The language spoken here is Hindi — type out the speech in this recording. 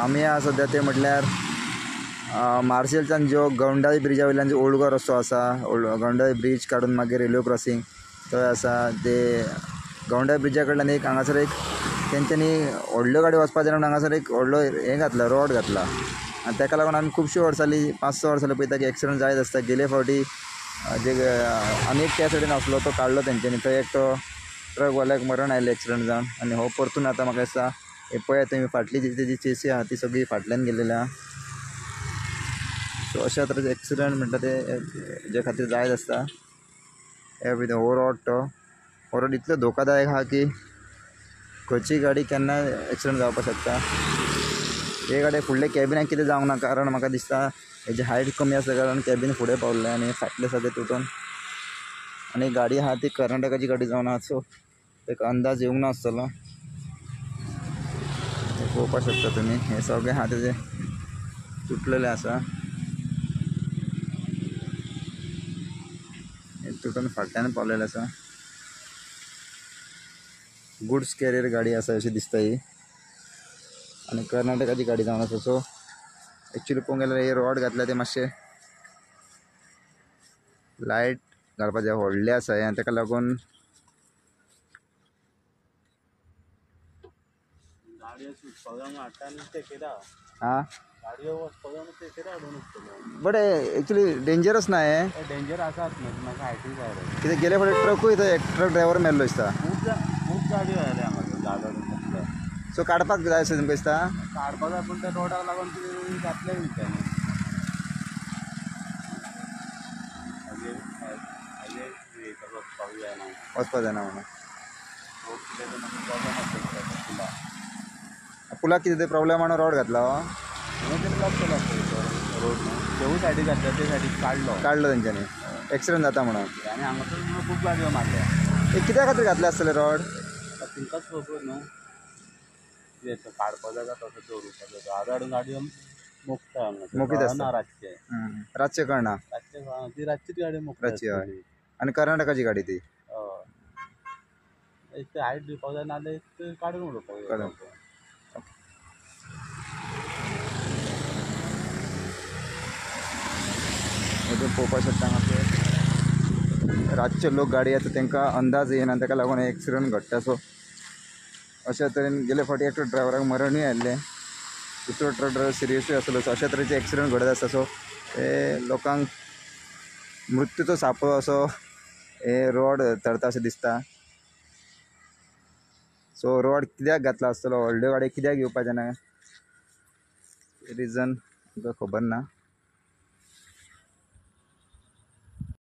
आम्ही सध्या ते म्हटल्यार मार्शलच्यान जो गवंडाळी ब्रिजा वयल्यान जो ओल्ड गोवा रस्तो आसा, गवंडाळी ब्रिज काडून मागीर रेल्वे क्रॉसिंग थंय आसा ते गवंडाळी ब्रिजा कडल्यान एक हांगासर एक तेंच्यांनी व्हडल्यो गाडी वचपा जाय म्हणून हांगासर एक व्हडलो हें घातला, रॉड घातला. आनी तेका लागून आमी खुबश्यो वर्सांनी 5-6 वर्सांनी पळयता की एक्सिडंट जायत आसता. गेले फावटी जे आनी एक त्या सायडीन आसलो तो काडलो तेंच्यांनी, थंय एक तो ट्रकवाल्याक मरण आयलें एक्सिडंट जावन. आनी हो परतून आतां म्हाका दिसता हे पळयात तुमी फाटली जी तेजी चेसी आहा ती सगळी फाटल्यान गेलेली आहा. सो अशा तरेचे एक्सिडंट म्हणटा ते जे खातीर जायत आसता. हे भितर हो रोड इतलो धोकादायक आहा की खंयची गाडी केन्नाय एक्सिडंट जावपाक शकता. हे गाडी फुडले कॅबिनाक कितें जावंक ना, कारण म्हाका दिसता हेजी हायट कमी आसल्या कारण कॅबिन फुडें पावल्लें आनी फाटलें सगळें तुटून. आनी गाडी आहा ती कर्नाटकाची गाडी जावन आहा, सो तेका अंदाज येवंक नासतलो. पळोवपाक शकता तुमी हे सगळें आहा तेजें तुटलेलें आसा. हे तुटून फाटल्यान पावलेलें आसा. गुड्स कॅरियर गाडी आसा अशी दिसता ही, आनी कर्नाटकाची गाडी जावन आसा. सो एक्चुअली पळोवंक गेल्यार हे रॉड घातल्या ते मातशे लायट घालपाचे व्हडले आसा हे, ताका लागून बट एक्चुअली डेंजरस ना हे, डेंजर आसात म्हाका हायटीन जाय कितें गेले फावटी ट्रकूय थंय ट्रक ड्रायव्हर मेल्लो दिसता. खूब गाडयो आयल्या हांगा जालो. सो काडपाक जाय अशें तुमकां दिसता. काडपाक जाय पूण त्या रोडाक लागून ती घातले तेंच्यांनी. वचपाक जायना म्हणून पुलाक कितें ते प्रॉब्लेम म्हणून रॉड घातला हो. रोड तेवूय सायडीक घातल्या ते सायडीक काडलो तेंच्यांनी एक्सिडंट जाता म्हणून. आनी हांगासर खूब गाडयो मारल्या. हे कित्या खातीर घातले आसतले रॉड? तिंकाच खबर न्हू कितें काडपाक जाय तसो दवरुपाक जाय. आड हाडून गाडयो मोकीत आसता. रातचे रातचे कळना. रातचे ती रातचीच गाडी रातची हय. आनी कर्नाटकाची गाडी ती एक ते हायट दिवपाक जाय नाजाल्यार एक काडून उडोवपाक जाय. पळोवपाक शकता हांगासर रातचे लोक गाडी येता तांकां अंदाज येना, ताका लागून एक्सिडंट घडटा. सो अशा तरेन गेले फावटी एकटो ड्रायव्हराक मरणूय आयिल्लें, दुसरो ट्रक ड्रायव्हर सिरियसूय आसलो. सो अशा तरेचे एक्सिडंट घडत आसता. सो हे लोकांक मृत्यूचो सापळो असो हे रॉड थरता अशें दिसता. सो रॉड कित्याक घातला आसतलो, व्हडल्यो गाडयो कित्याक येवपाचे ना, रिजन तुका खबर ना.